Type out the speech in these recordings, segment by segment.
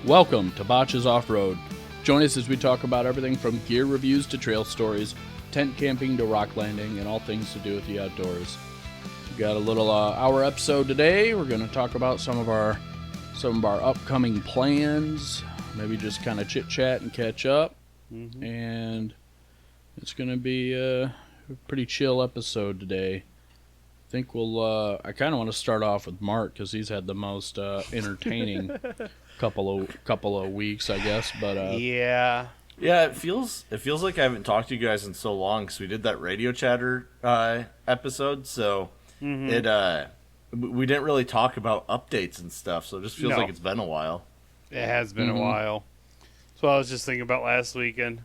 Welcome to Botch's Offroad. Join us as we talk about everything from gear reviews to trail stories, tent camping to rock landing, and all things to do with the outdoors. We got a little hour episode today. We're going to talk about some of our upcoming plans, maybe just kind of chit chat and catch up. And it's going to be a pretty chill episode today. I think I kind of want to start off with Mark because he's had the most entertaining couple of weeks, I guess. But yeah, it feels like I haven't talked to you guys in so long because we did that radio chatter episode. So we didn't really talk about updates and stuff. So it just feels like it's been a while. It has been a while. That's what I was just thinking about last weekend.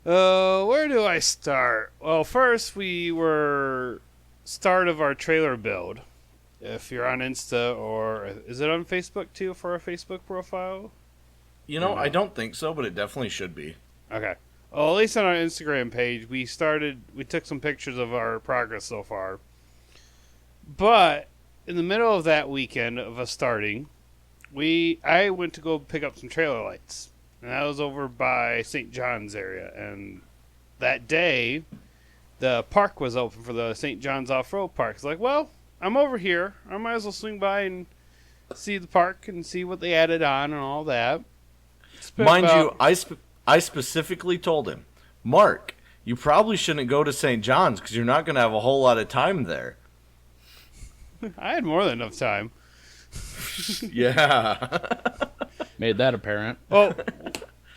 Where do I start? Well, first we were start of our trailer build. If you're on Insta, or is it on Facebook too for our Facebook profile? I don't think so, but it definitely should be. Okay. Well, at least on our Instagram page, we took some pictures of our progress so far. But in the middle of that weekend of us starting, I went to go pick up some trailer lights. And that was over by St. John's area. And that day, the park was open for the St. John's Off-Road Park. It's like, well, I'm over here. I might as well swing by and see the park and see what they added on and all that. Mind you, I specifically told him, Mark, you probably shouldn't go to St. John's because you're not going to have a whole lot of time there. I had more than enough time. Yeah. made that apparent. Oh,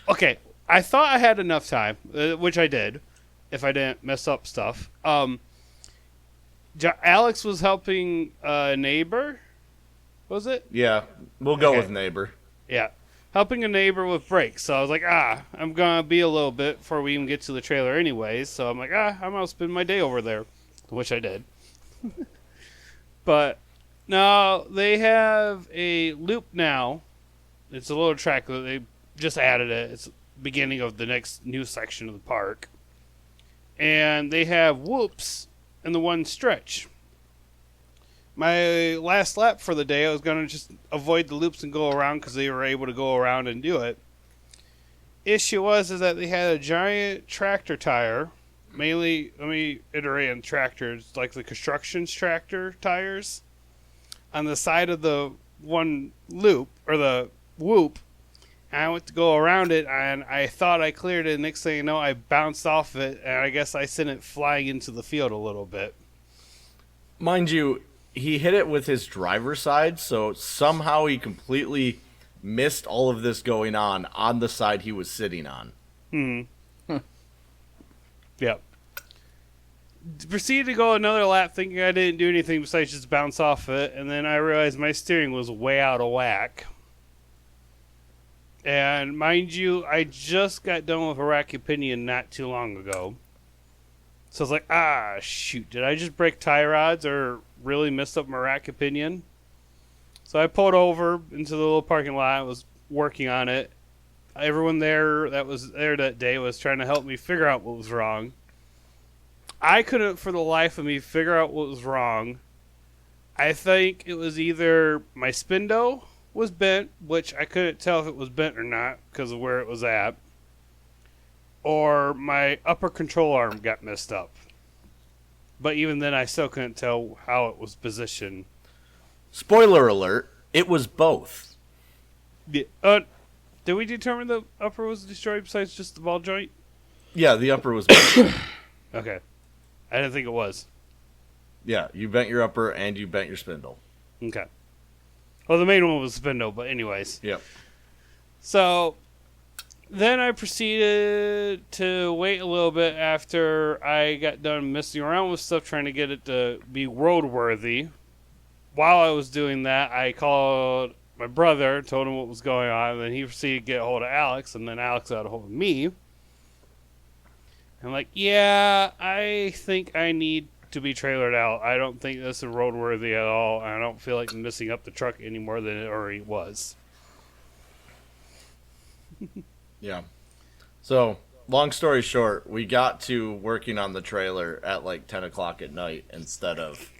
okay. I thought I had enough time, which I did, if I didn't mess up stuff. Alex was helping a neighbor, was it? Yeah, we'll go with neighbor. Yeah, helping a neighbor with brakes. So I was like, I'm going to be a little bit before we even get to the trailer anyways. So I'm like, I'm going to spend my day over there, which I did. But no, they have a loop now. It's a little track that they just added it. It's the beginning of the next new section of the park. And they have whoops in the one stretch. My last lap for the day, I was going to just avoid the loops and go around because they were able to go around and do it. Issue is that they had a giant tractor tire. Mainly, let me iterate on tractors, like the construction's tractor tires, on the side of the one loop, or the whoop. And I went to go around it, and I thought I cleared it. Next thing you know, I bounced off it, and I guess I sent it flying into the field a little bit. Mind you, he hit it with his driver's side, so somehow he completely missed all of this going on the side he was sitting on. Yep. Proceeded to go another lap thinking I didn't do anything besides just bounce off it, and then I realized my steering was way out of whack. And mind you, I just got done with Iraqi Pinion not too long ago. So I was like, shoot, did I just break tie rods or really messed up my Iraqi Pinion? So I pulled over into the little parking lot. I was working on it. Everyone there that was there that day was trying to help me figure out what was wrong. I couldn't for the life of me figure out what was wrong. I think it was either my spindle was bent, which I couldn't tell if it was bent or not because of where it was at, or my upper control arm got messed up. But even then, I still couldn't tell how it was positioned. Spoiler alert, it was both. Yeah, did we determine the upper was destroyed besides just the ball joint? Yeah, the upper was both. Okay. I didn't think it was. Yeah, you bent your upper and you bent your spindle. Okay. Well, the main one was spindle, but anyways. Yep. So, then I proceeded to wait a little bit after I got done messing around with stuff, trying to get it to be roadworthy. While I was doing that, I called my brother, told him what was going on, and then he proceeded to get a hold of Alex, and then Alex got a hold of me. I'm like, yeah, I think I need to be trailered out. I don't think this is roadworthy at all. I don't feel like messing up the truck any more than it already was. Yeah. So, long story short, we got to working on the trailer at like 10 o'clock at night instead of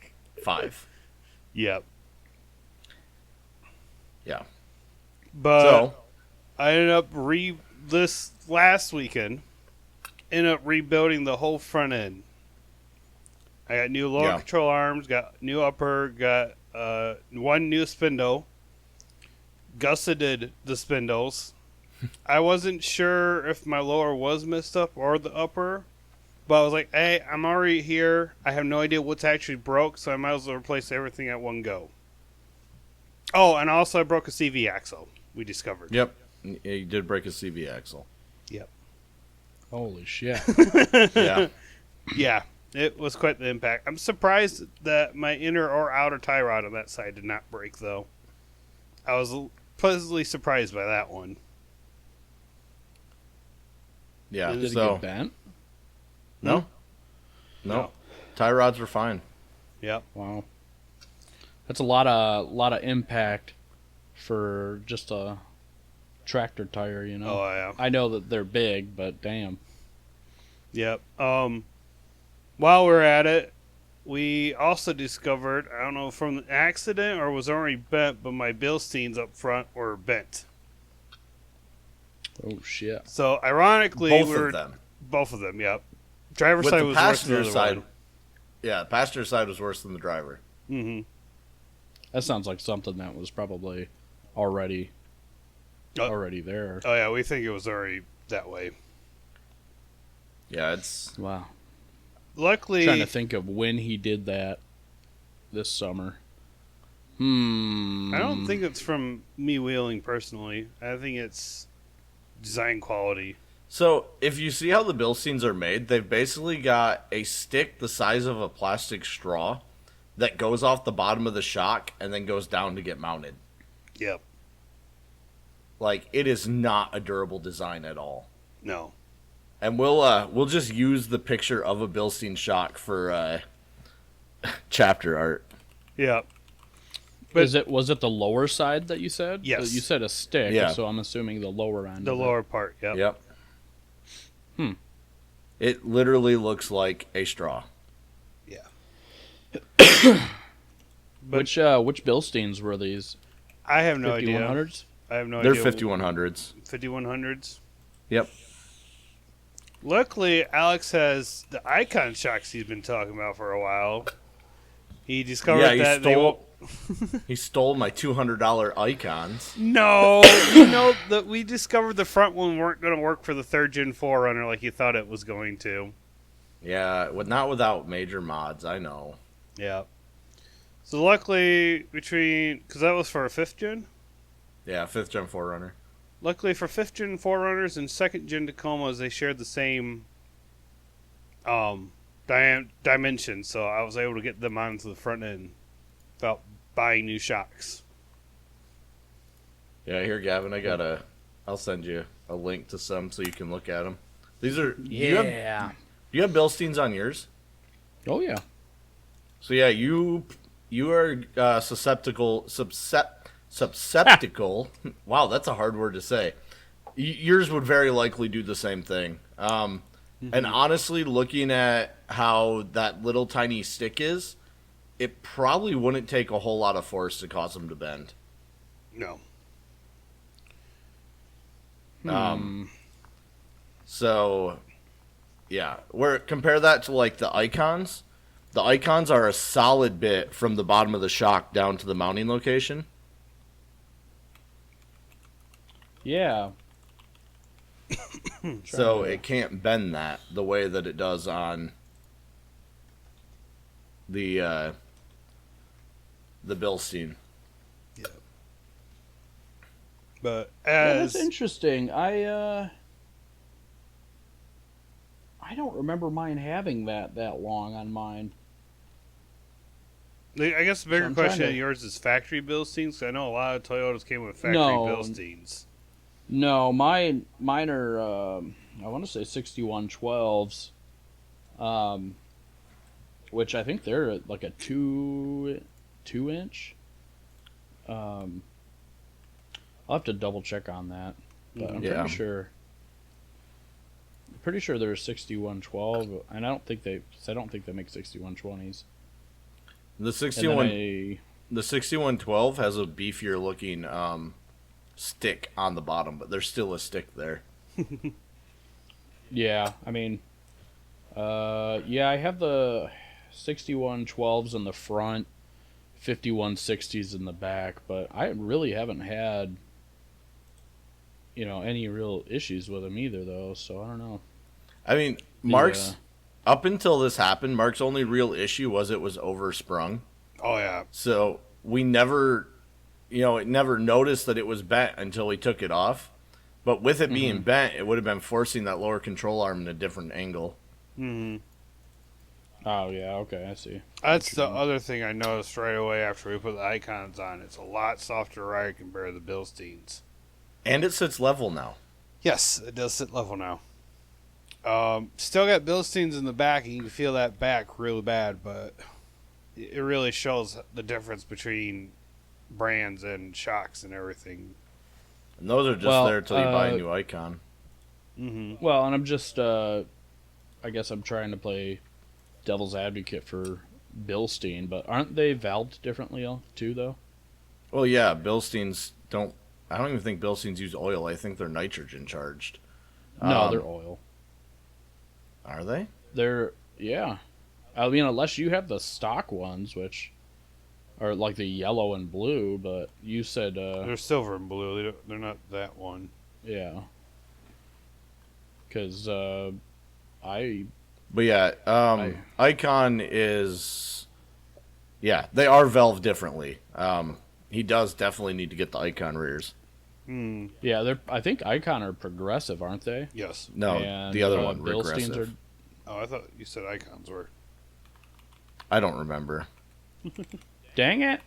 5. Yep. Yeah. But So I ended up this last weekend. Ended up rebuilding the whole front end. I got new lower control arms, got new upper, got one new spindle. Gusseted the spindles. I wasn't sure if my lower was messed up or the upper, but I was like, hey, I'm already here. I have no idea what's actually broke, so I might as well replace everything at one go. Oh, and also I broke a CV axle, we discovered. Yep. You did break a CV axle. Yep. Holy shit. Yeah. Yeah, it was quite the impact. I'm surprised that my inner or outer tie rod on that side did not break, though. I was pleasantly surprised by that one. Yeah. Did it So get bent? no. Tie rods were fine. Yep. Wow. That's a lot of impact for just a tractor tire, you know. Oh, yeah. I know that they're big, but damn. Yep. While we're at it, we also discovered, I don't know from the accident or was already bent, but my Bilsteins up front were bent. Oh shit. So ironically, Both of them. Yep. Driver's With side the was worse than passenger the other side. one. Yeah, passenger side was worse than the driver. Mm-hmm. That sounds like something that was probably already there. Oh yeah, we think it was already that way. Yeah, it's Wow. Luckily, Trying to think of when he did that this summer. I don't think it's from me wheeling personally. I think it's design quality. so if you see how the Bilsteins are made, they've basically got a stick the size of a plastic straw that goes off the bottom of the shock and then goes down to get mounted. Yep. Like, it is not a durable design at all. No. And we'll just use the picture of a Bilstein shock for chapter art. Yep. But Was it the lower side that you said? Yes. You said a stick, Yeah. so I'm assuming the lower end. the of it. lower part. Yep. Yep. It literally looks like a straw. Yeah. Which Bilsteins were these? I have no idea. 5100s? I have no They're idea. 5100s. 5100s. Yep. Luckily, Alex has the icon shocks he's been talking about for a while. He discovered that they won't. He stole my $200 icons. No, you know that we discovered the front one weren't going to work for the 3rd Gen 4Runner like you thought it was going to. Yeah, not without major mods, I know. Yeah. So luckily, because that was for a 5th Gen? Yeah, 5th Gen 4Runner. Luckily for 5th Gen 4Runners and 2nd Gen Tacomas, they shared the same dimensions, so I was able to get them onto the front end without buying new shocks. Yeah, here, Gavin, I'll send you a link to some so you can look at them. These are... Yeah. Do you have Bilsteins on yours? Oh yeah. So yeah, you are susceptible. Wow, that's a hard word to say. Yours would very likely do the same thing. And honestly, looking at how that little tiny stick is, it probably wouldn't take a whole lot of force to cause them to bend. No. So, yeah, compare that to like the icons. The icons are a solid bit from the bottom of the shock down to the mounting location. Yeah. So it can't bend that the way that it does on the Bilstein. Yeah. But Yeah, that's interesting. I don't remember mine having that long on mine. I guess the bigger I'm question trying of to- yours is factory Bilsteins. 'Cause I know a lot of Toyotas came with factory No. Bilsteins. No, mine are I want to say 6112s, which I think they're like a 2-inch. I'll have to double check on that, but I'm Yeah. pretty sure they're 6112, and I don't think they make 6120s. The And 61 then the 6112 has a beefier looking stick on the bottom, but there's still a stick there. Yeah, I mean, yeah, I have the 6112s in the front, 5160s in the back, but I really haven't had, any real issues with them either, though. So I don't know. I mean, Mark's up until this happened, Mark's only real issue was it was oversprung. Oh yeah. So we never, it never noticed that it was bent until we took it off. But with it being bent, it would have been forcing that lower control arm in a different angle. Mm-hmm. Oh yeah, okay, I see. That's the other thing I noticed right away after we put the icons on. It's a lot softer ride compared to the Bilsteins. And it sits level now. Yes, it does sit level now. Still got Bilsteins in the back, and you can feel that back really bad, but it really shows the difference between brands and shocks and everything. And those are just there until you buy a new icon. Mm-hmm. Well, and I'm just, I guess I'm trying to play devil's advocate for Bilstein, but aren't they valved differently too, though? Well, yeah, Bilsteins don't. I don't even think Bilsteins use oil. I think they're nitrogen charged. No, they're oil. Are they? Yeah. I mean, unless you have the stock ones, which are like the yellow and blue, but you said... they're silver and blue. They're not that one. Yeah. Because But yeah, Icon is... Yeah, they are valved differently. He does definitely need to get the Icon rears. Mm. Yeah, I think Icon are progressive, aren't they? Yes. No, And, the other one, Bilsteins regressive. Oh, I thought you said icons were. I don't remember. Dang it.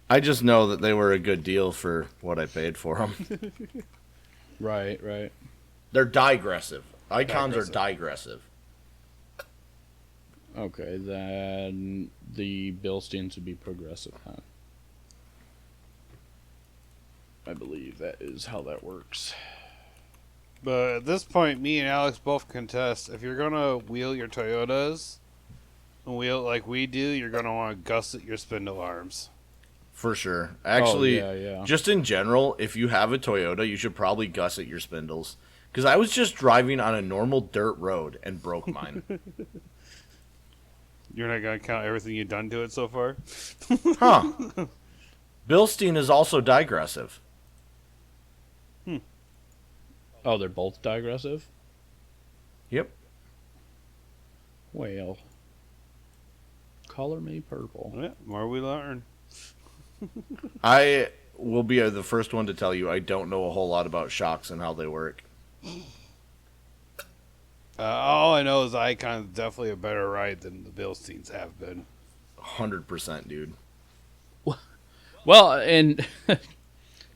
I just know that they were a good deal for what I paid for them. Right. They're digressive. Icons are digressive. Okay, then the Bilsteins would be progressive, huh? I believe that is how that works. But at this point, me and Alex both contest. If you're gonna wheel your Toyotas, and wheel it like we do, you're gonna want to gusset your spindle arms. For sure. Actually, yeah. just in general, if you have a Toyota, you should probably gusset your spindles. Because I was just driving on a normal dirt road and broke mine. You're not gonna count everything you've done to it so far? Huh. Bilstein is also digressive. Oh, they're both digressive? Yep. Well, color me purple. Yeah, more we learn. I will be the first one to tell you I don't know a whole lot about shocks and how they work. All I know is Icon is definitely a better ride than the Bilsteins have been. 100%, dude. Well, and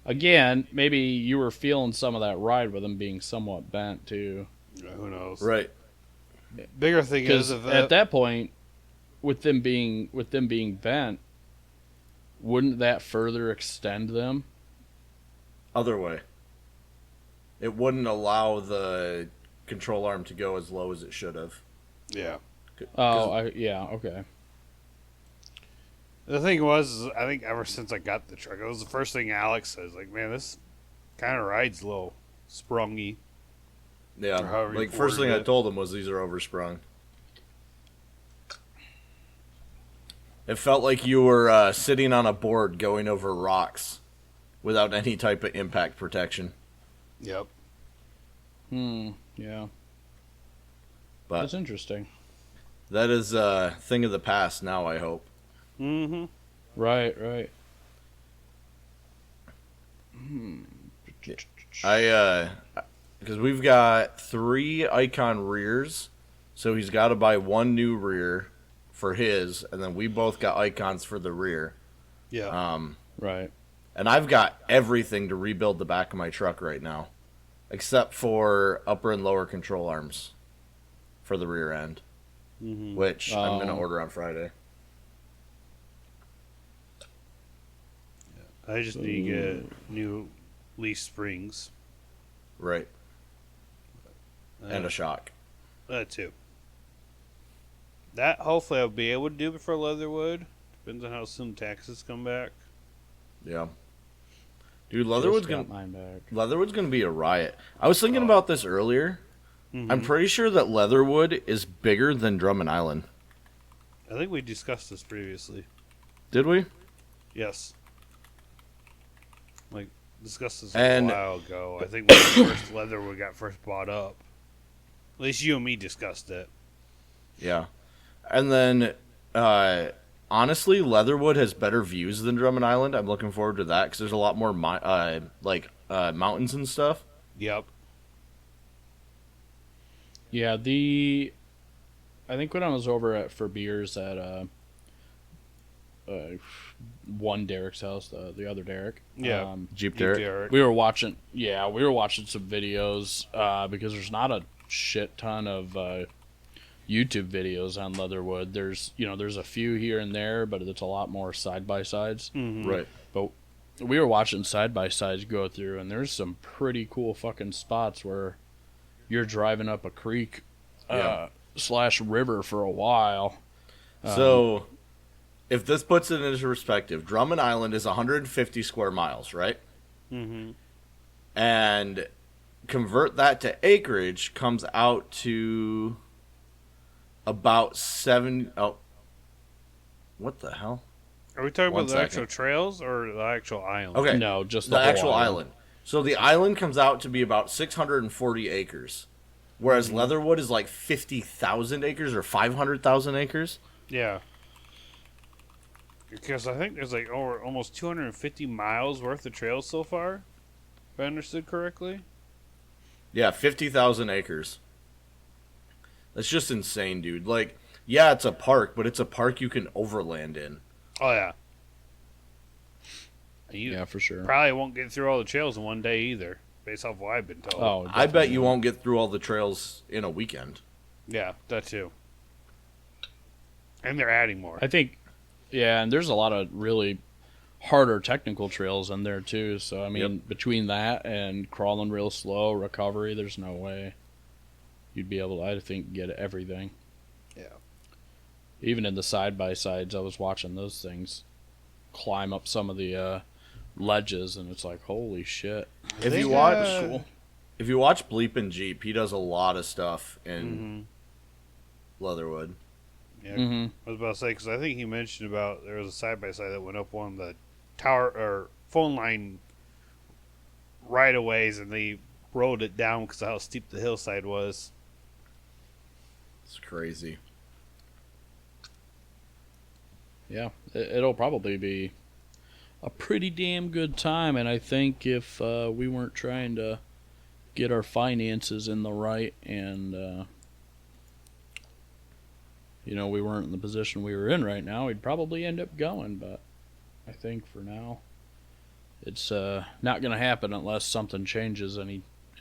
again, maybe you were feeling some of that ride with them being somewhat bent too. Who knows? Right. Bigger thing is Because at that point, with them being bent, wouldn't that further extend them? Other way. It wouldn't allow the control arm to go as low as it should have. Yeah. Yeah, okay. The thing was, I think ever since I got the truck, it was the first thing Alex says. Like, man, this kind of ride's a little sprungy. Yeah. Or however you Like, first thing worded I it. told him was these are oversprung. It felt like you were sitting on a board going over rocks without any type of impact protection. Yep. Yeah. But That's interesting. that is a thing of the past now, I hope. Mm-hmm. Right. Because we've got 3 Icon rears, so he's got to buy 1 new rear for his, and then we both got Icons for the rear. Yeah. Right. And I've got everything to rebuild the back of my truck right now, except for upper and lower control arms for the rear end, which I'm going to order on Friday. I just need to get new leaf springs. Right. And a shock. That too. That hopefully I'll be able to do before Leatherwood. Depends on how soon taxes come back. Yeah. Dude, Just got mine back. Leatherwood's gonna be a riot. I was thinking about this earlier. Mm-hmm. I'm pretty sure that Leatherwood is bigger than Drummond Island. I think we discussed this previously. Did we? Yes. Like, discussed this And- a while ago. I think when the first Leatherwood got first bought up. At least you and me discussed it. Yeah. And then, honestly, Leatherwood has better views than Drummond Island. I'm looking forward to that because there's a lot more mountains and stuff. Yep. Yeah, I think when I was over for beers at one Derek's house, the other Derek. Yeah. Jeep Derek. We were watching some videos because there's not a shit ton of YouTube videos on Leatherwood. There's a few here and there, but it's a lot more side by sides. Mm-hmm. Right. But we were watching side by sides go through, and there's some pretty cool fucking spots where you're driving up a creek / river for a while. So, if this puts it into perspective, Drummond Island is 150 square miles, right? Mm-hmm. And convert that to acreage comes out to about 7. Oh, what the hell? Are we talking One about the second. actual trails or the actual island? Okay. No, just The whole actual island. So the island comes out to be about 640 acres, whereas Leatherwood is like 50,000 acres or 500,000 acres. Yeah. Because I think there's like over almost 250 miles worth of trails so far, if I understood correctly. Yeah, 50,000 acres. That's just insane, dude. Like, yeah, it's a park, but it's a park you can overland in. Oh, yeah. You Yeah, for sure. probably won't get through all the trails in one day either, based off what I've been told. Oh, I bet you won't get through all the trails in a weekend. Yeah, that too. And they're adding more. I think, yeah, and there's a lot of really harder technical trails in there too. So I mean, between that and crawling real slow, recovery, there's no way you'd be able to, I think, get everything. Yeah. Even in the side by sides, I was watching those things climb up some of the ledges, and it's like, holy shit! If They you got- watch, if you watch Bleepin' Jeep, he does a lot of stuff in Leatherwood. Yeah, Mm-hmm. I was about to say, because I think he mentioned about there was a side by side that went up one of the tower or phone line right of ways, and they rolled it down because of how steep the hillside was. It's crazy. Yeah, it'll probably be a pretty damn good time, and I think if we weren't trying to get our finances in the right and we weren't in the position we were in right now, we'd probably end up going. But I think for now, it's not going to happen unless something changes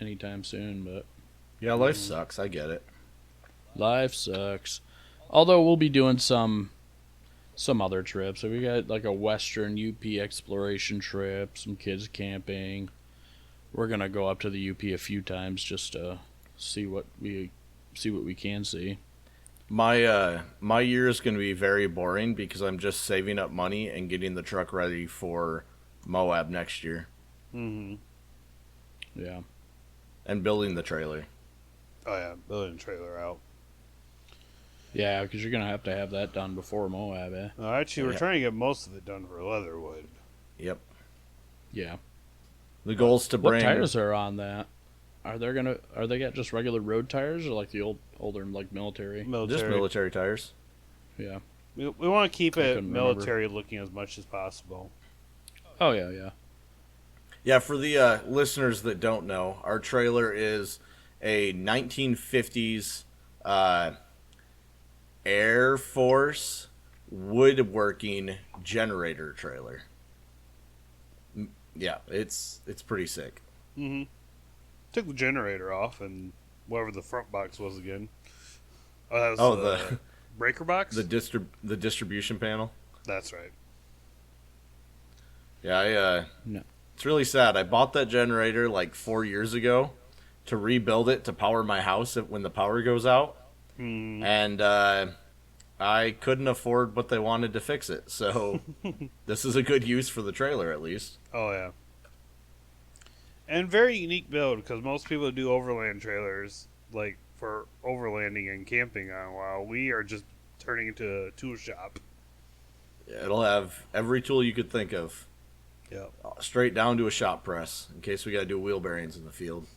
anytime soon. But Yeah, life sucks. I get it. life sucks. Although we'll be doing some other trips. So we got like a Western UP exploration trip, some kids camping. We're gonna go up to the UP a few times just to see what we can see. My year is going to be very boring because I'm just saving up money and getting the truck ready for Moab next year Mm-hmm. Yeah. and building the trailer. Oh yeah, building a trailer out. Yeah, because you're gonna have to have that done before Moab, eh? Actually, we're Yeah. trying to get most of it done for Leatherwood. Yep. Yeah. The goal's to What bring. tires are on that? Are they got just regular road tires or like the older like military? Military. Just military tires. Yeah. We want to keep I it couldn't military looking as much as possible. Oh yeah, yeah. Yeah, for the listeners that don't know, our trailer is a 1950s Air Force woodworking generator trailer. Yeah, it's pretty sick. Mm-hmm. Took the generator off and whatever the front box was again. Oh, that was Oh, the breaker box? the distribution panel. That's right. Yeah, No. it's really sad. I bought that generator like 4 years ago to rebuild it to power my house when the power goes out. Mm. And I couldn't afford what they wanted to fix it. So this is a good use for the trailer, at least. Oh, yeah. And very unique build, because most people do overland trailers, like, for overlanding and camping on a while. We are just turning into a tool shop. Yeah, it'll have every tool you could think of. Yep. Straight down to a shop press, in case we got to do wheel bearings in the field.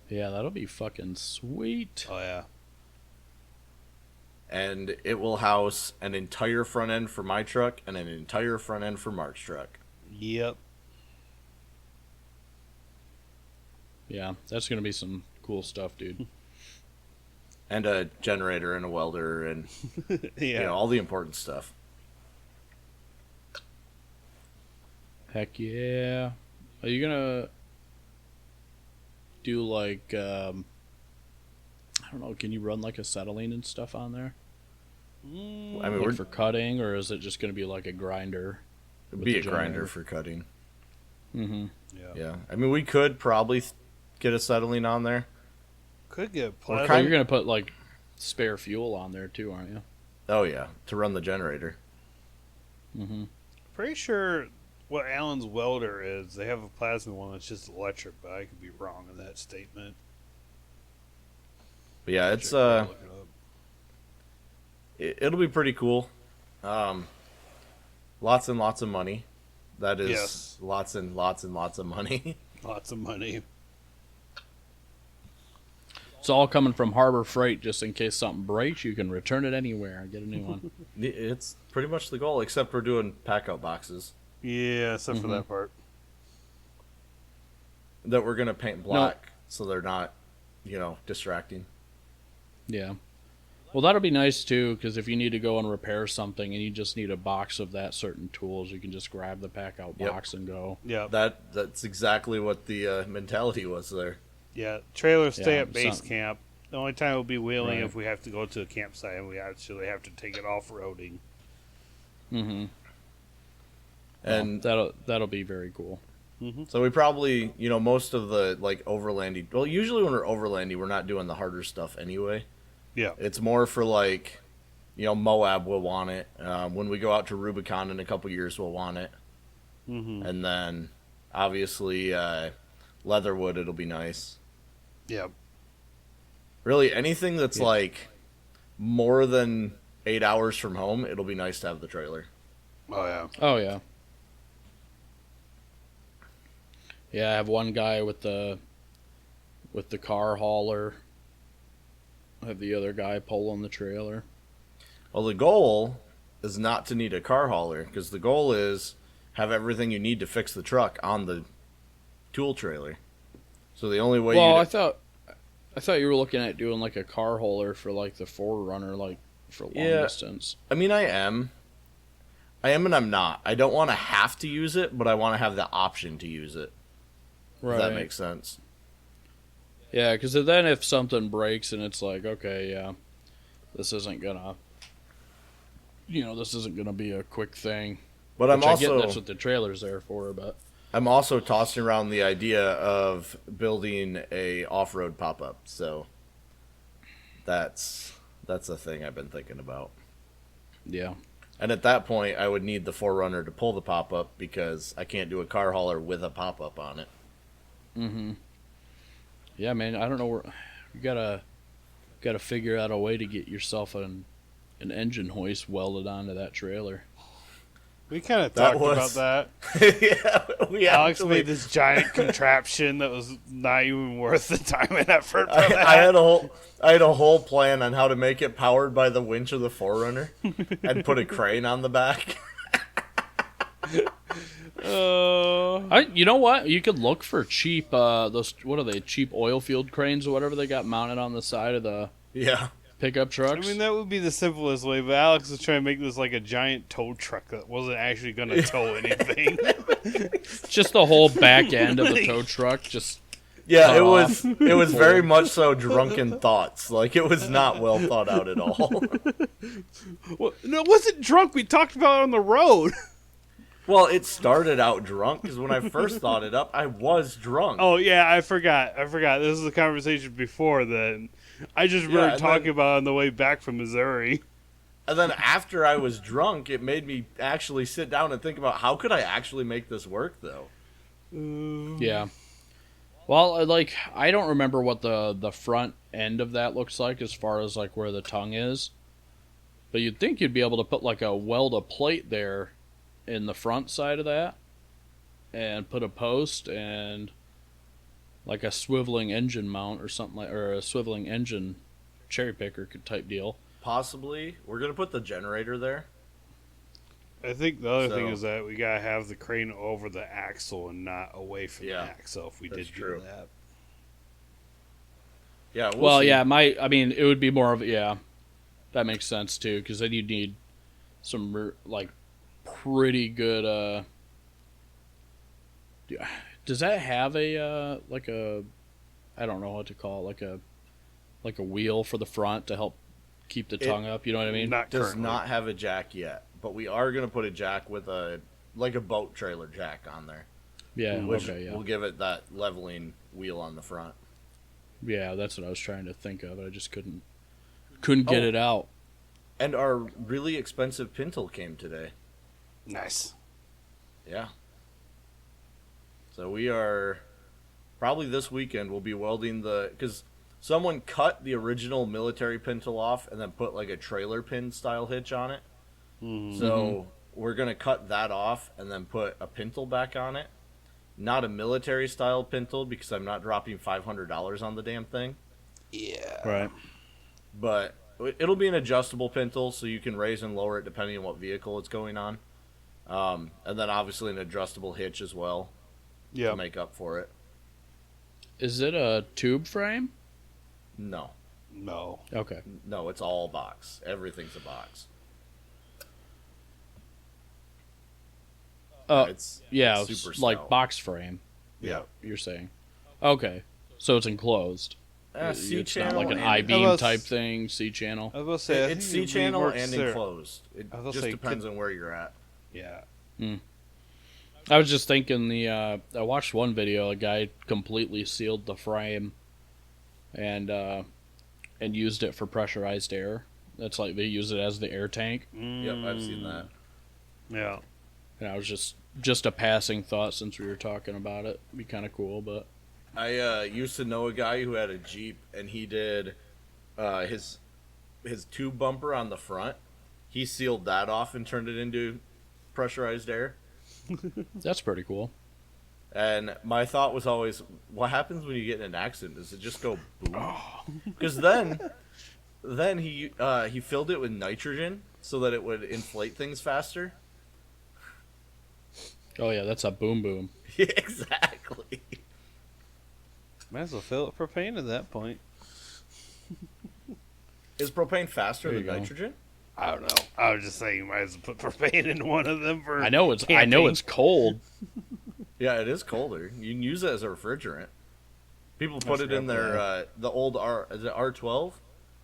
Yeah, that'll be fucking sweet. Oh, yeah. And it will house an entire front end for my truck and an entire front end for Mark's truck. Yep. Yeah, that's going to be some cool stuff, dude. And a generator and a welder and Yeah. all the important stuff. Heck yeah. Are you going to do like, I don't know, can you run like acetylene and stuff on there? I mean, Like we're for cutting, or is it just going to be like a grinder? it'd with be the a grinder generator? for cutting. Mm-hmm. Yeah. Yeah, I mean, we could probably get acetylene on there. Could get We're plastic. So you're going to put like spare fuel on there too, aren't you? Oh yeah, to run the generator. Mm-hmm. Pretty sure what Allen's welder is, they have a plasma one that's just electric, but I could be wrong in that statement. But yeah, it's Look it up. it'll be pretty cool. Lots and lots of money. That is Yes. lots and lots and lots of money. Lots of money. It's all coming from Harbor Freight, just in case something breaks, you can return it anywhere and get a new one. It's pretty much the goal, except we're doing pack-out boxes Yeah, except for Mhm. that part. that we're gonna paint black, so they're not, distracting. Yeah. Well, that'll be nice too, because if you need to go and repair something and you just need a box of that certain tools, you can just grab the pack out Yep. box and go. Yeah. That's exactly what the mentality was there. Yeah. Trailers stay Yeah, at base some- camp. The only time we'll be wheeling Right. if we have to go to a campsite and we actually have to take it off-roading. Mm-hmm. And that'll be very cool. so we probably, most of the like overlanding. Well, usually when we're overlanding, we're not doing the harder stuff anyway. Yeah. It's more for like, Moab will want it. When we go out to Rubicon in a couple years, we'll want it. Mm-hmm. And then obviously Leatherwood, it'll be nice. Yeah. Really, anything that's like more than 8 hours from home, it'll be nice to have the trailer. Oh, yeah. Oh yeah. Yeah, I have one guy with the car hauler. I have the other guy pulling the trailer. Well, the goal is not to need a car hauler, because the goal is have everything you need to fix the truck on the tool trailer. So the only way Well, you I thought you were looking at doing like a car hauler for like the Forerunner, like for long distance. I mean, I am and I'm not. I don't want to have to use it, but I want to have the option to use it. Right. If that makes sense. Yeah, because then if something breaks and it's like, okay, yeah, this isn't gonna be a quick thing. But Which I'm I get also that's what the trailer's there for, but I'm also tossing around the idea of building a off-road pop-up. So that's a thing I've been thinking about. yeah. And at that point, I would need the Forerunner to pull the pop-up, because I can't do a car hauler with a pop-up on it. Mm-hmm. Yeah, man, I don't know where you gotta figure out a way to get yourself an engine hoist welded onto that trailer. We kind of That talked was- about that. Yeah, we Alex actually- made this giant contraption that was not even worth the time and effort for I that. had a whole plan on how to make it powered by the winch of the Forerunner, and put a crane on the back. You know what? You could look for cheap those, what are they, cheap oil field cranes or whatever they got mounted on the side of the Yeah. pickup I trucks. mean, that would be the simplest way, but Alex was trying to make this like a giant tow truck that wasn't actually going to tow anything. Just the whole back end of the tow truck. Just Yeah, cut it off. was very much so drunken thoughts. Like, it was not well thought out at all. Well, no, it wasn't drunk. We talked about it on the road. Well, it started out drunk, because when I first thought it up, I was drunk. Oh, yeah, I forgot. This is a conversation before then. I just remember and talking then- about it on the way back from Missouri. And then after I was drunk, it made me actually sit down and think about how could I actually make this work, though. Yeah. Well, like, I don't remember what the front end of that looks like as far as, like, where the tongue is. But you'd think you'd be able to put, like, a weld-a-plate there in the front side of that. And put a post and, like, a swiveling engine mount or something like... Or a swiveling engine cherry picker type deal. Possibly. We're going to put the generator there. I think the other thing is that we gotta have the crane over the axle and not away from the axle if we did do that. Yeah. Well, yeah, I mean, it would be more of that makes sense too, because then you'd need some like pretty good. Does that have a like a? I don't know what to call it, like a wheel for the front to help keep the tongue up. You know what I mean? Does not have a jack yet, but we are going to put a jack with a boat trailer jack on there. Yeah, which will give it that leveling wheel on the front. Yeah, that's what I was trying to think of. I just couldn't get it out. And our really expensive pintle came today. Nice. Yeah. So we are probably this weekend we'll be welding because someone cut the original military pintle off and then put like a trailer pin style hitch on it. Mm-hmm. So we're going to cut that off and then put a pintle back on it. Not a military style pintle because I'm not dropping $500 on the damn thing. Yeah. Right. But it'll be an adjustable pintle so you can raise and lower it depending on what vehicle it's going on. And then obviously an adjustable hitch as well to make up for it. Is it a tube frame? No. Okay. No, it's all box. Everything's a box. It's super like stout. box frame. Yeah. You're saying. Okay. So it's enclosed. C it's channel, not like an I-beam type thing, C channel. I was going to say, it's C channel and enclosed. It just depends on where you're at. Yeah. I was just thinking I watched one video, a guy completely sealed the frame and used it for pressurized air. That's like they use it as the air tank. Yep, I've seen that. Yeah. And I was just a passing thought since we were talking about it. It'd be kind of cool, but I used to know a guy who had a Jeep, and he did his tube bumper on the front. He sealed that off and turned it into pressurized air. That's pretty cool. And my thought was always, what happens when you get in an accident? Does it just go boom? Because then he filled it with nitrogen so that it would inflate things faster. Oh yeah, that's a boom boom. Yeah, exactly. Might as well fill it propane at that point. Is propane faster than nitrogen? I don't know. I was just saying, you might as well put propane in one of them for. I know it's cold. Yeah, it is colder. You can use it as a refrigerant. People put it in their the old is it R12?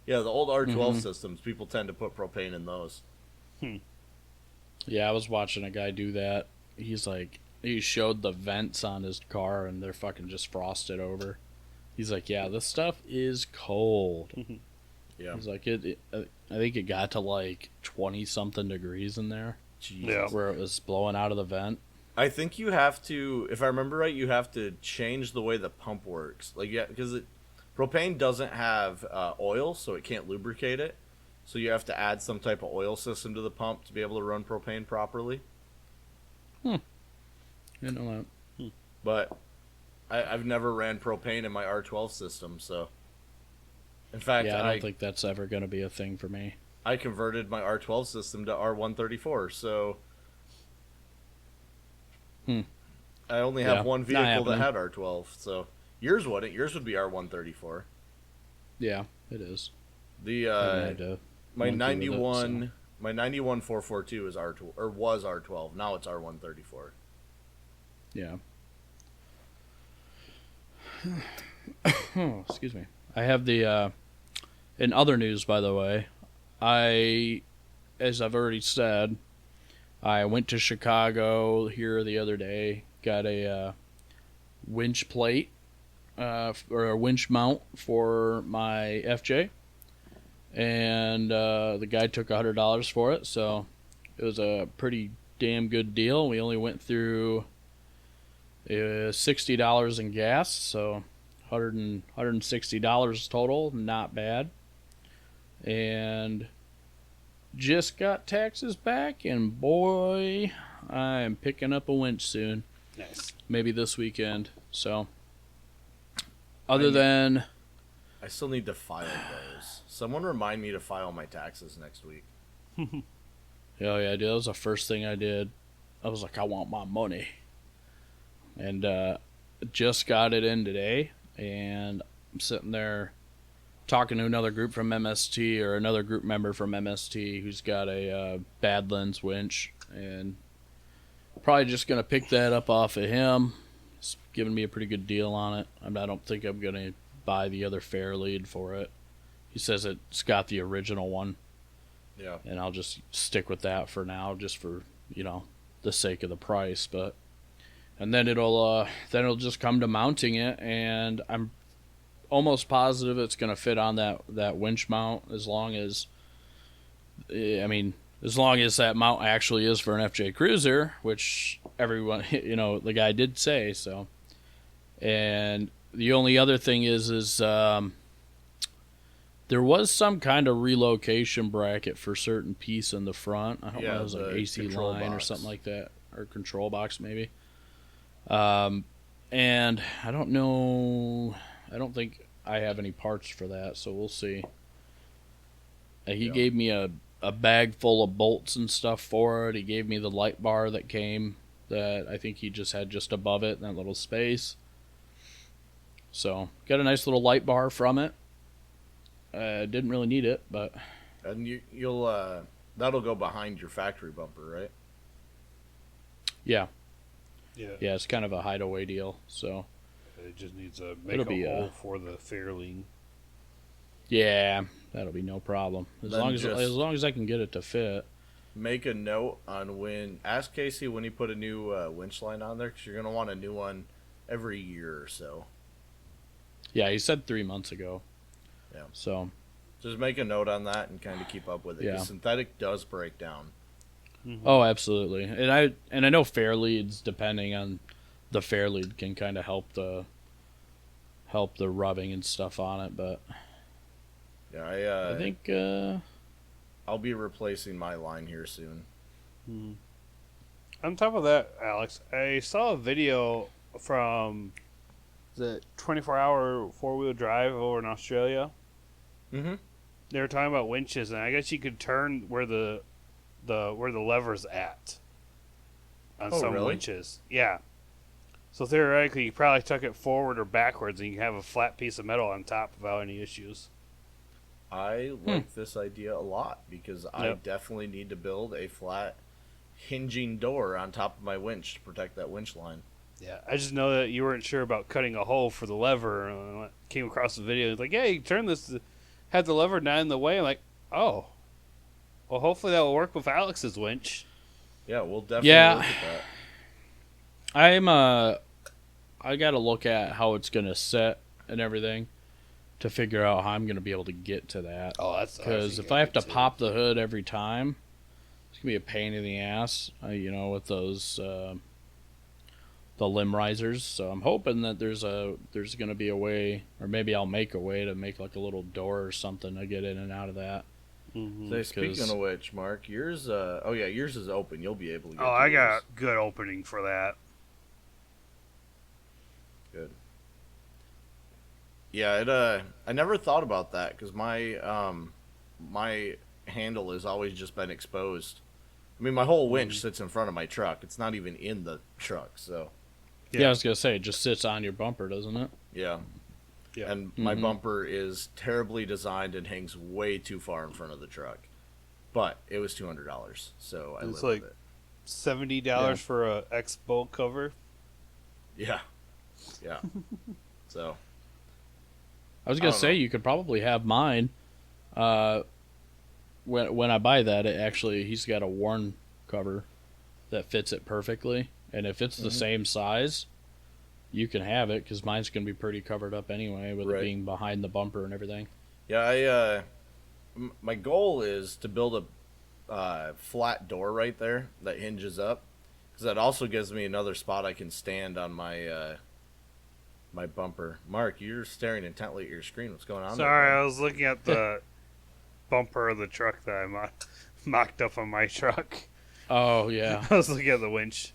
Yeah, the old R12 systems. People tend to put propane in those. Yeah, I was watching a guy do that. He showed the vents on his car and they're fucking just frosted over. He's like, yeah, this stuff is cold. Yeah. He's like, I think it got to like 20 something degrees in there. Jesus. Where it was blowing out of the vent. I think you have to, if I remember right, you have to change the way the pump works. Like, yeah, because propane doesn't have oil, so it can't lubricate it. So you have to add some type of oil system to the pump to be able to run propane properly. I didn't know that. But I've never ran propane in my R12 system, so. In fact, I don't think that's ever going to be a thing for me. I converted my R12 system to R134, so. I only have one vehicle that had R12, so. Yours wouldn't. Yours would be R134. Yeah, it is. My 91 442 is R12 or was R12. Now it's R134. Yeah. Excuse me. I have the in other news, by the way, as I've already said, I went to Chicago here the other day, got a winch plate or a winch mount for my FJ. and the guy took $100 for it, so it was a pretty damn good deal. We only went through $60 in gas, so $160 total, not bad. And just got taxes back, and boy, I am picking up a winch soon. Nice. Maybe this weekend. So, other than... I still need to file those. Someone remind me to file my taxes next week. Oh yeah, dude, that was the first thing I did. I was like, I want my money. And just got it in today, and I'm sitting there talking to another group from MST, or another group member from MST who's got a Badlands winch, and probably just going to pick that up off of him. He's giving me a pretty good deal on it. I don't think I'm going to buy the other Fairlead for it. He says it's got the original one. Yeah. And I'll just stick with that for now, just for, the sake of the price. And then it'll just come to mounting it, and I'm almost positive it's going to fit on that winch mount, as long as that mount actually is for an FJ Cruiser, which everyone, the guy did say so. And the only other thing is there was some kind of relocation bracket for a certain piece in the front. I don't know if it was like AC line or something like that, or control box maybe. And I don't know. I don't think I have any parts for that, so we'll see. He gave me a bag full of bolts and stuff for it. He gave me the light bar that came, that I think he just had just above it in that little space. So, got a nice little light bar from it. Didn't really need it, but... And you'll that'll go behind your factory bumper, right? Yeah. Yeah. Yeah, it's kind of a hideaway deal, so... It just needs to make a hole for the Fairlead. Yeah, that'll be no problem. As Then long as I can get it to fit. Make a note on ask Casey when he put a new winch line on there, because you're going to want a new one every year or so. Yeah, he said 3 months ago. Yeah. So... Just make a note on that and kind of keep up with it. Yeah. Synthetic does break down. Mm-hmm. Oh, absolutely. And I know Fairleads, depending on the Fairlead, can kind of help the rubbing and stuff on it, but Yeah, I think I'll be replacing my line here soon. Mm-hmm. On top of that, Alex, I saw a video from the 24-hour four-wheel drive over in Australia. Mm-hmm. They were talking about winches, and I guess you could turn where the lever's at on some really? winches. Yeah. So theoretically, you probably tuck it forward or backwards, and you can have a flat piece of metal on top without any issues. I like this idea a lot, because I definitely need to build a flat hinging door on top of my winch to protect that winch line. Yeah, I just know that you weren't sure about cutting a hole for the lever. And I came across the video. It's like, yeah, you turn this, had the lever not in the way. I'm like, oh, well, hopefully that will work with Alex's winch. Yeah, we'll definitely look at that. I got to look at how it's going to set and everything to figure out how I'm going to be able to get to that. Oh, that's because if I have to pop the hood every time, it's going to be a pain in the ass. With those the limb risers. So I'm hoping that there's going to be a way, or maybe I'll make a way to make like a little door or something to get in and out of that. Mm-hmm. So speaking of which, Mark, yours yours is open. You'll be able to get to I yours. got good opening for that. Good. Yeah, I never thought about that, because my handle has always just been exposed. I mean, my whole winch sits in front of my truck. It's not even in the truck, so. Yeah, I was gonna say, it just sits on your bumper, doesn't it? Yeah. Yeah. And my bumper is terribly designed and hangs way too far in front of the truck. But it was $200, so I It's live like with it. $70 for a X bolt cover. Yeah. Yeah. So. I was gonna say you could probably have mine. When I buy that, he's got a worn cover that fits it perfectly, and if it's the same size, you can have it, because mine's gonna be pretty covered up anyway with it being behind the bumper and everything. Yeah, my goal is to build a flat door right there that hinges up, because that also gives me another spot I can stand on my my bumper. Mark, you're staring intently at your screen. What's going on? Sorry, there, I was looking at the bumper of the truck that I mocked up on my truck. Oh, yeah. I was looking at the winch.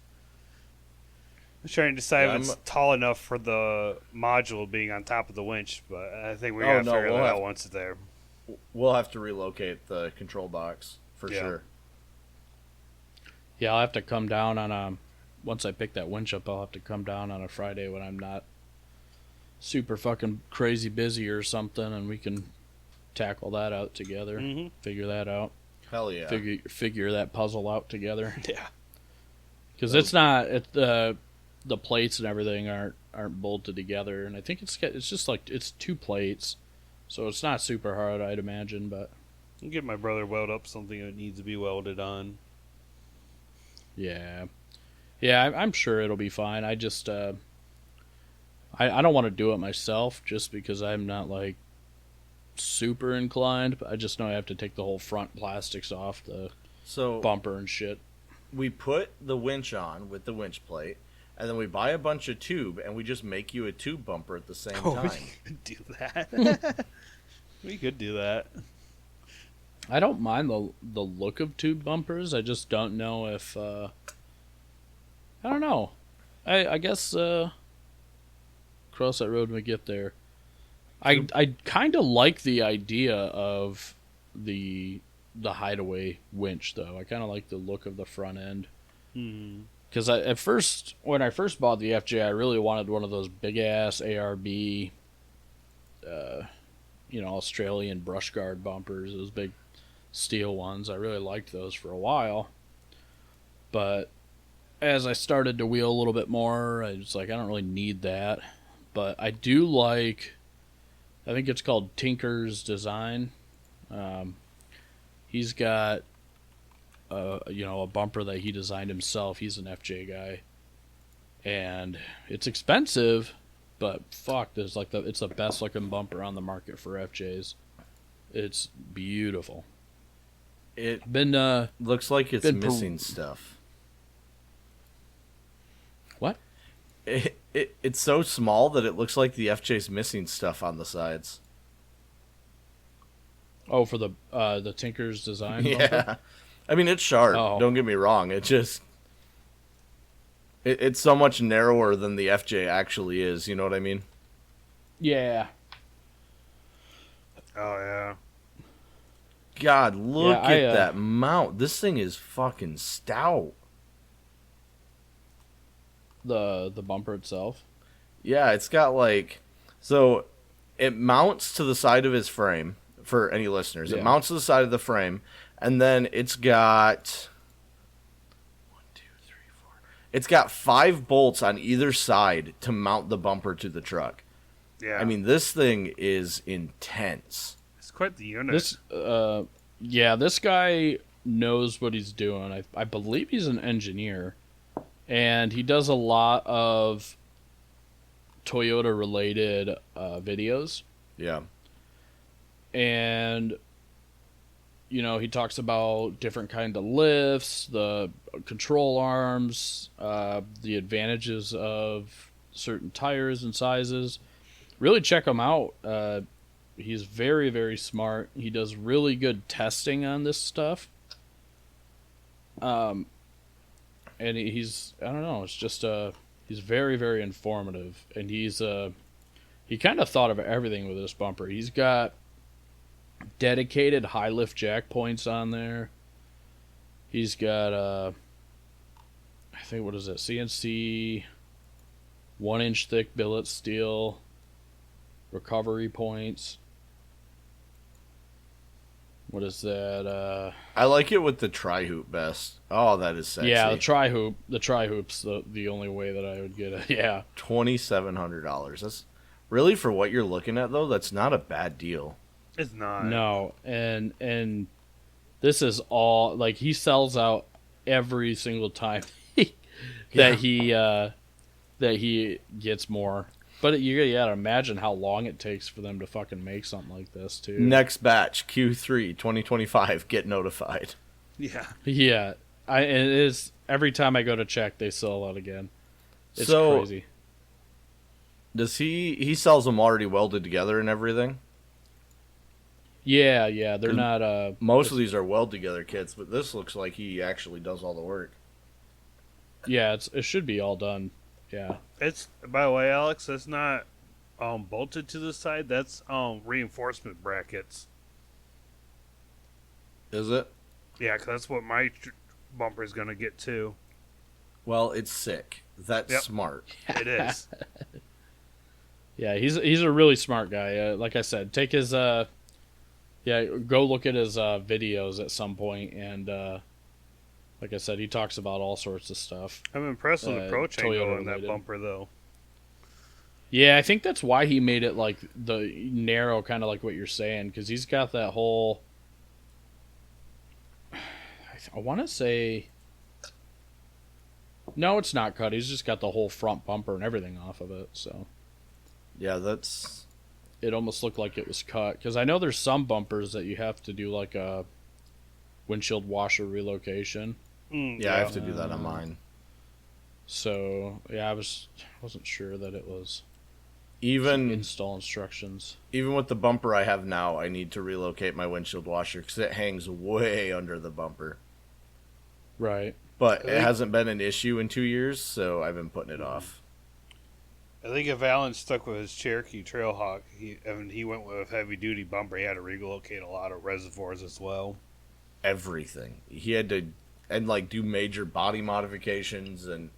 I'm trying to decide Yeah, if it's tall enough for the module being on top of the winch, but I think we gotta figure that out once it's there. We'll have to relocate the control box for sure. Yeah, I'll have to come down on once I pick that winch up, I'll have to come down on a Friday when I'm not super fucking crazy busy or something, and we can tackle that out together. Mm-hmm. Figure that out. Hell yeah. Figure that puzzle out together. Yeah. Because it's not the plates and everything aren't bolted together, and I think it's just like it's 2 plates, so it's not super hard, I'd imagine. But I'll get my brother weld up something that needs to be welded on. yeah, I'm sure it'll be fine. I just I don't want to do it myself just because I'm not like super inclined, but I just know I have to take the whole front plastics off the bumper and shit. We put the winch on with the winch plate, and then we buy a bunch of tube, and we just make you a tube bumper at the same time. We could do that. We could do that. I don't mind the look of tube bumpers. I just don't know if I don't know. I guess cross that road when we get there. I kind of like the idea of the hideaway winch, though. I kind of like the look of the front end. Because at first, when I first bought the FJ, I really wanted one of those big ass ARB, Australian brush guard bumpers. Those big steel ones. I really liked those for a while. But as I started to wheel a little bit more, I was like, I don't really need that. But I do like, I think it's called Tinker's Design. He's got a bumper that he designed himself. He's an FJ guy, and it's expensive, but fuck, it's the best looking bumper on the market for FJs. It's beautiful. It looks like it's missing stuff. What? It's so small that it looks like the FJ's missing stuff on the sides. Oh, for the Tinker's Design bumper? Yeah. I mean, it's sharp. Oh. Don't get me wrong. It just... It's so much narrower than the FJ actually is. You know what I mean? Yeah. Oh, yeah. God, look at that mount. This thing is fucking stout. The bumper itself? Yeah, it's got like... So, it mounts to the side of his frame, for any listeners. Yeah. It mounts to the side of the frame, and then it's got... 1, 2, 3, 4... It's got 5 bolts on either side to mount the bumper to the truck. Yeah. I mean, this thing is intense. It's quite the unit. This guy knows what he's doing. I believe he's an engineer, and he does a lot of Toyota related videos. Yeah. And he talks about different kind of lifts, the control arms, the advantages of certain tires and sizes. Really check him out. He's very, very smart. He does really good testing on this stuff. And he's, I don't know, it's just, he's very, very informative. And he kind of thought of everything with this bumper. He's got dedicated high lift jack points on there. He's got, I think, what is it? CNC 1-inch thick billet steel recovery points. What is that? I like it with the tri-hoop best. Oh, that is sexy. Yeah, the tri-hoop. The tri-hoop's the only way that I would get it. Yeah. $2,700. That's really, for what you're looking at, though, that's not a bad deal. It's not. No, and this is all, like, he sells out every single time that he gets more. But you gotta imagine how long it takes for them to fucking make something like this, too. Next batch, Q3 2025, get notified. Yeah. Yeah. It is, every time I go to check, they sell out again. It's So, crazy. Does he sells them already welded together and everything? Yeah, they're not, Most of these are weld together kits, but this looks like he actually does all the work. yeah, it should be all done. Yeah. It's, by the way, Alex, that's not bolted to the side. That's reinforcement brackets. Is it? Yeah, 'cause that's what my bumper's going to get too. Well, it's sick. That's Yep. smart. It is. Yeah, he's a really smart guy. Like I said, take his, go look at his videos at some point, and like I said, he talks about all sorts of stuff. I'm impressed with the approach angle Toyota on that related. bumper, though. Yeah, I think that's why he made it like the narrow, kind of like what you're saying, because he's got that whole. I want to say. No, it's not cut. He's just got the whole front bumper and everything off of it, so Yeah, that's... it almost looked like it was cut. Because I know there's some bumpers that you have to do like a windshield washer relocation. Yeah, I have to do that on mine. So yeah, I wasn't sure that it was Even install instructions. even with the bumper I have now, I need to relocate my windshield washer because it hangs way under the bumper. Right. But it hasn't been an issue in 2 years, so I've been putting it off. I think if Alan stuck with his Cherokee Trailhawk, he went with a heavy duty bumper, he had to relocate a lot of reservoirs as well. Everything. He had to do major body modifications, and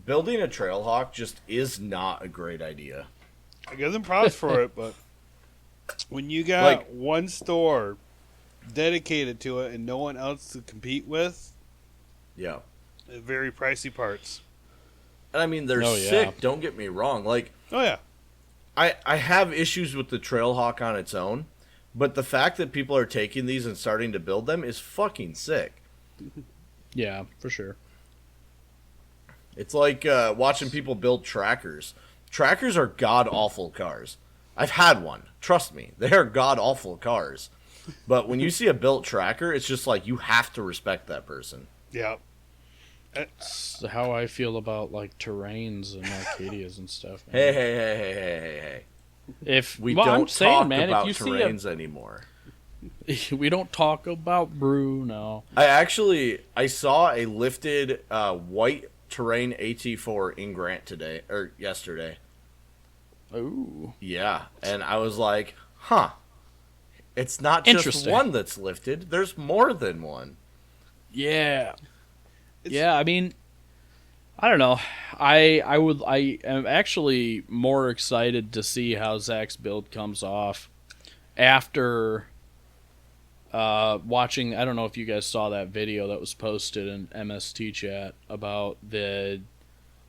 building a Trailhawk just is not a great idea. I give them props for it, but when you got one store dedicated to it and no one else to compete with, Yeah. very pricey parts. And I mean, they're Oh, yeah. sick, don't get me wrong. Like, Oh yeah, I have issues with the Trailhawk on its own, but the fact that people are taking these and starting to build them is fucking sick. Yeah, for sure. It's like watching people build trackers. Trackers are god-awful cars. I've had one. Trust me. They are god-awful cars. But when you see a built tracker, it's just like you have to respect that person. yeah. It's how I feel about like terrains and Arcadias and stuff. Man. Hey. If We well, don't I'm saying, talk man, about if you terrains anymore. we don't talk about Bruno. I saw a lifted white Terrain AT4 in Grant yesterday. Ooh, Yeah, and I was like, huh. It's not just Interesting. one that's lifted. There's more than one. yeah, yeah. I mean, I don't know. I am actually more excited to see how Zach's build comes off after watching. I don't know if you guys saw that video that was posted in MST chat about the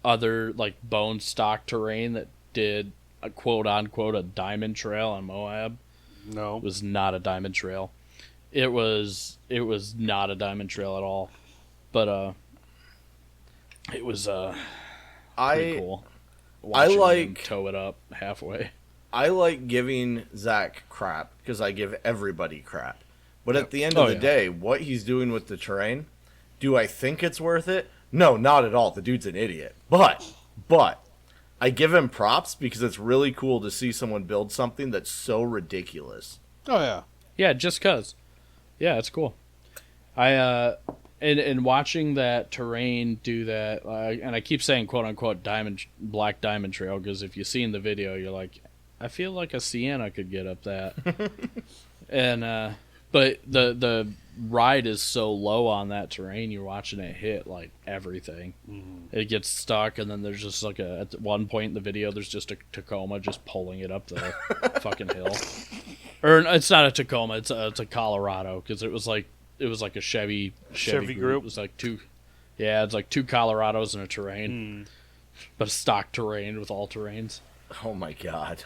other like bone stock terrain that did a quote unquote a diamond trail on Moab. No. It was not a diamond trail. It was not a diamond trail at all. But it was pretty cool. Watching him tow it up halfway. I like giving Zach crap because I give everybody crap. But at the end of the day, what he's doing with the terrain, do I think it's worth it? No, not at all. The dude's an idiot. But I give him props because it's really cool to see someone build something that's so ridiculous. Oh yeah. Yeah, just cause. Yeah, it's cool. I and watching that terrain do that, and I keep saying quote unquote black diamond trail because if you see in the video, you're like, I feel like a Sienna could get up that. And but the ride is so low on that terrain, you're watching it hit like everything. Mm-hmm. It gets stuck, and then there's just like at one point in the video, there's just a Tacoma just pulling it up the fucking hill. Or it's not a Tacoma, it's a Colorado because it was like a Chevy group. It was like it's like two Colorados and a terrain, but a stock terrain with all terrains. Oh my god.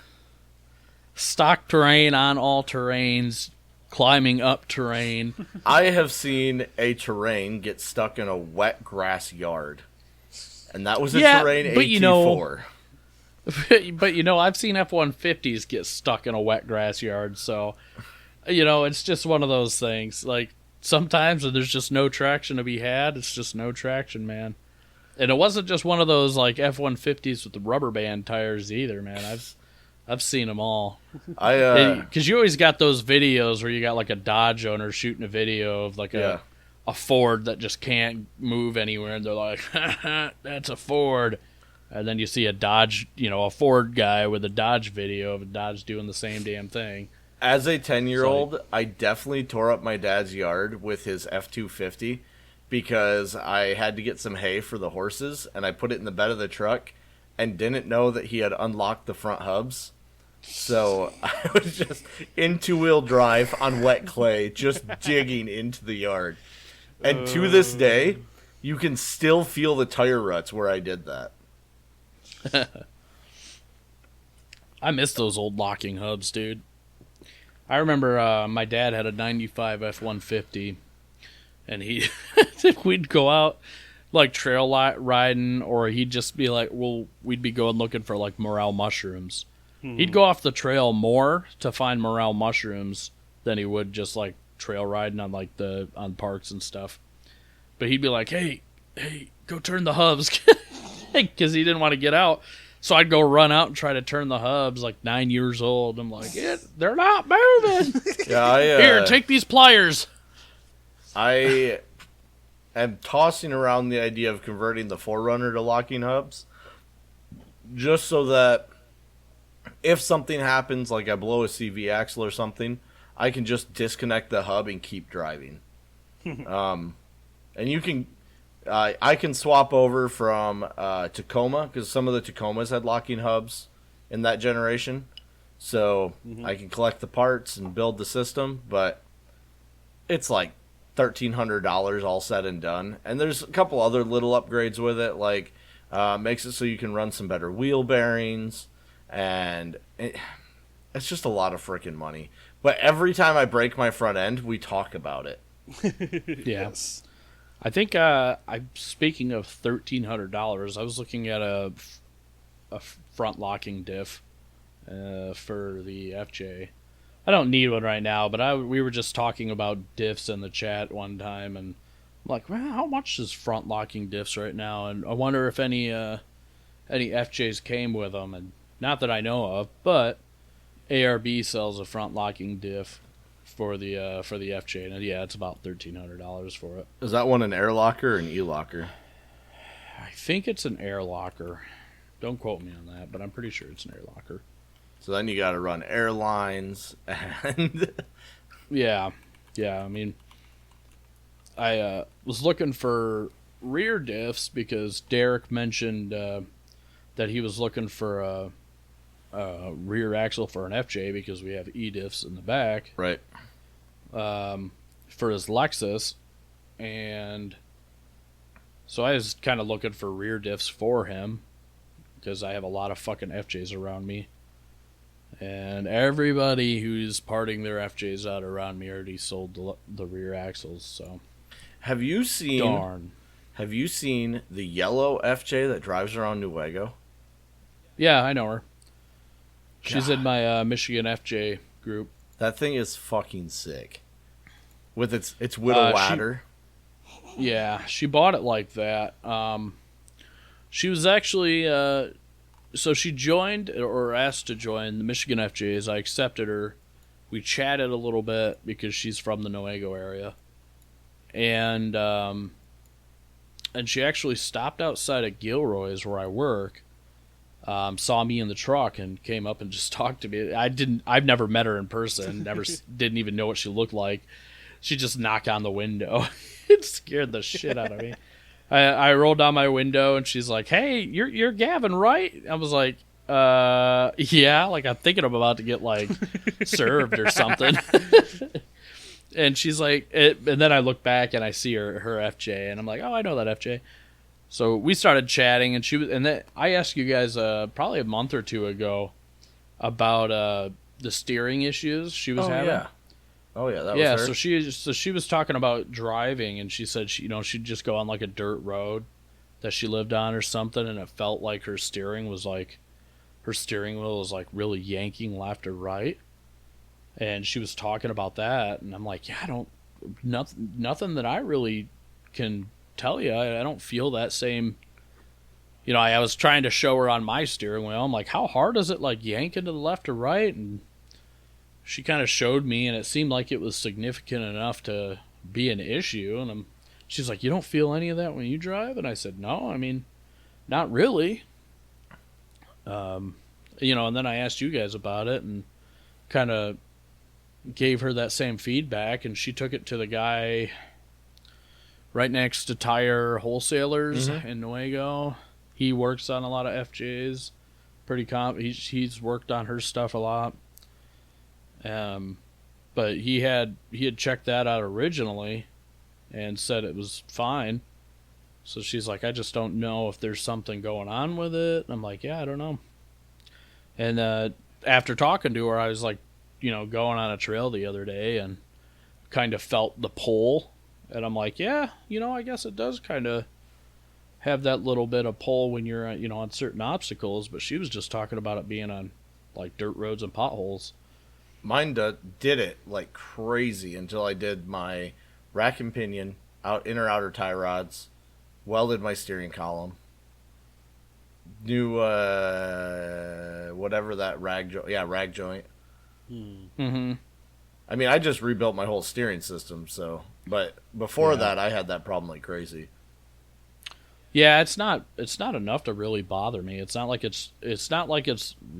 Stock terrain on all terrains, climbing up terrain. I have seen a terrain get stuck in a wet grass yard. And that was a terrain AT4. But I've seen F-150s get stuck in a wet grass yard, so it's just one of those things. Like sometimes when there's just no traction to be had, it's just no traction, man. And it wasn't just one of those like F-150s with the rubber band tires either, man. I've seen them all. Because you always got those videos where you got like a Dodge owner shooting a video of like a Ford that just can't move anywhere, and they're like, "That's a Ford." And then you see a Dodge, a Ford guy with a Dodge video of a Dodge doing the same damn thing. As a 10-year-old, I definitely tore up my dad's yard with his F-250 because I had to get some hay for the horses, and I put it in the bed of the truck and didn't know that he had unlocked the front hubs. So I was just in two-wheel drive on wet clay, just digging into the yard. And to this day, you can still feel the tire ruts where I did that. I miss those old locking hubs, dude. I remember my dad had a 95 F-150, and we'd go out like trail riding, or he'd just be like, we'd be going looking for like morel mushrooms. He'd go off the trail more to find morel mushrooms than he would just like trail riding on like on parks and stuff. But he'd be like, hey, go turn the hubs. Because he didn't want to get out. So I'd go run out and try to turn the hubs, like 9 years old. I'm like, they're not moving. Here, take these pliers. I am tossing around the idea of converting the 4Runner to locking hubs, just so that if something happens, like I blow a CV axle or something, I can just disconnect the hub and keep driving. And you can... I can swap over from Tacoma, because some of the Tacomas had locking hubs in that generation. So I can collect the parts and build the system, but it's like $1,300 all said and done. And there's a couple other little upgrades with it, like makes it so you can run some better wheel bearings, and it's just a lot of freaking money. But every time I break my front end, we talk about it. Yes. I think I'm speaking of $1,300. I was looking at a front locking diff for the FJ. I don't need one right now, but we were just talking about diffs in the chat one time, and I'm like, well, how much is front locking diffs right now? And I wonder if any FJs came with them, and not that I know of, but ARB sells a front locking diff for the FJ, and yeah, it's about $1,300 for it. Is that one an air locker or an e-locker? I think it's an air locker. Don't quote me on that, but I'm pretty sure it's an air locker. So then you got to run airlines and yeah. I mean, I was looking for rear diffs because Derek mentioned that he was looking for a rear axle for an FJ because we have e-diffs in the back. Right. For his Lexus, and so I was kind of looking for rear diffs for him because I have a lot of fucking FJs around me, and everybody who's parting their FJs out around me already sold the rear axles. So have you seen the yellow FJ that drives around Newego? Yeah, I know her. She's in my Michigan FJ group. That thing is fucking sick. With its widow ladder. She bought it like that. She was actually... so she joined, or asked to join, the Michigan FJs. I accepted her. We chatted a little bit because she's from the Newego area. And she actually stopped outside of Gilroy's where I work. Saw me in the truck and came up and just talked to me. I've never met her in person. Didn't even know what she looked like. She just knocked on the window. It scared the shit out of me. I rolled down my window and she's like, "Hey, you're Gavin, right?" I was like, yeah. Like I'm thinking I'm about to get like served or something. And she's like, and then I look back and I see her FJ, and I'm like, "Oh, I know that FJ." So we started chatting, and I asked you guys probably a month or two ago about the steering issues she was having. Yeah. Oh yeah, that was her. So she was talking about driving, and she said she'd just go on like a dirt road that she lived on or something, and it felt like her steering was like her steering wheel was like really yanking left or right. And she was talking about that, and I'm like, yeah, nothing that I really can tell you. I don't feel that same. You know, I was trying to show her on my steering wheel. I'm like, how hard is it, like, yanking to the left or right? And she kind of showed me, and it seemed like it was significant enough to be an issue. And she's like, you don't feel any of that when you drive? And I said, no, I mean, not really. You know, and then I asked you guys about it and kind of gave her that same feedback, and she took it to the guy right next to Tire Wholesalers in Nuevo. He works on a lot of FJs. He's worked on her stuff a lot. But he had checked that out originally and said it was fine. So she's like, I just don't know if there's something going on with it. And I'm like, yeah, I don't know. And after talking to her, I was like, you know, going on a trail the other day and kind of felt the pull. And I'm like, yeah, you know, I guess it does kind of have that little bit of pull when you're, you know, on certain obstacles. But she was just talking about it being on, like, dirt roads and potholes. Mine did it like crazy until I did my rack and pinion, inner outer tie rods, welded my steering column, new whatever that rag joint. Mm-hmm. I mean, I just rebuilt my whole steering system, so. But before that, I had that problem like crazy. Yeah, it's not enough to really bother me. It's not like it's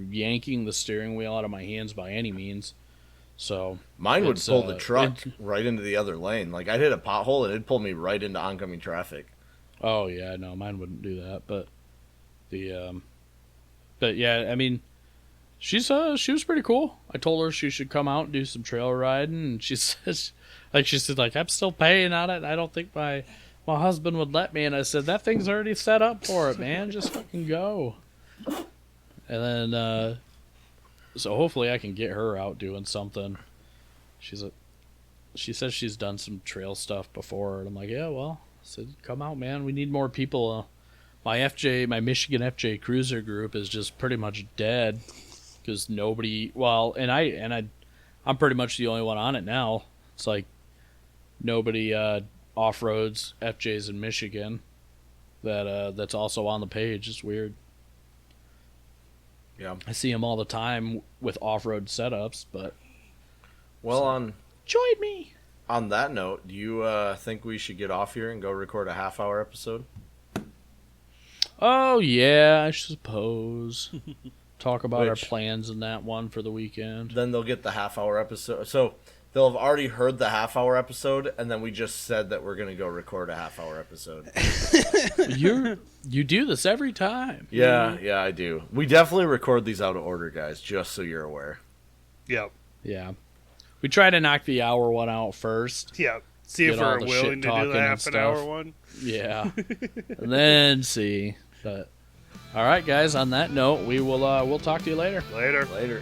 yanking the steering wheel out of my hands by any means. So mine would pull the truck right into the other lane. Like I'd hit a pothole and it'd pull me right into oncoming traffic. Oh yeah, no, mine wouldn't do that. But yeah, I mean, she was pretty cool. I told her she should come out and do some trail riding, and she said, I'm still paying on it. I don't think my husband would let me. And I said, that thing's already set up for it, man. Just fucking go. And then, so hopefully I can get her out doing something. She says she's done some trail stuff before, and I'm like, yeah, well, I said, come out, man. We need more people. My Michigan FJ Cruiser group is just pretty much dead because nobody. Well, and I'm pretty much the only one on it now. It's like nobody off-roads FJs in Michigan that's also on the page. It's weird. Yeah, I see them all the time with off-road setups, but join me. On that note, do you think we should get off here and go record a half-hour episode? Oh yeah, I suppose. Talk about our plans in that one for the weekend. Then they'll get the half-hour episode. So they'll have already heard the half-hour episode, and then we just said that we're going to go record a half-hour episode. You do this every time. Yeah, I do. We definitely record these out of order, guys, just so you're aware. Yep. Yeah. We try to knock the hour one out first. Yep. See if we're willing to do the half an hour one. Yeah. And then see. But all right, guys, on that note, we'll talk to you later. Later.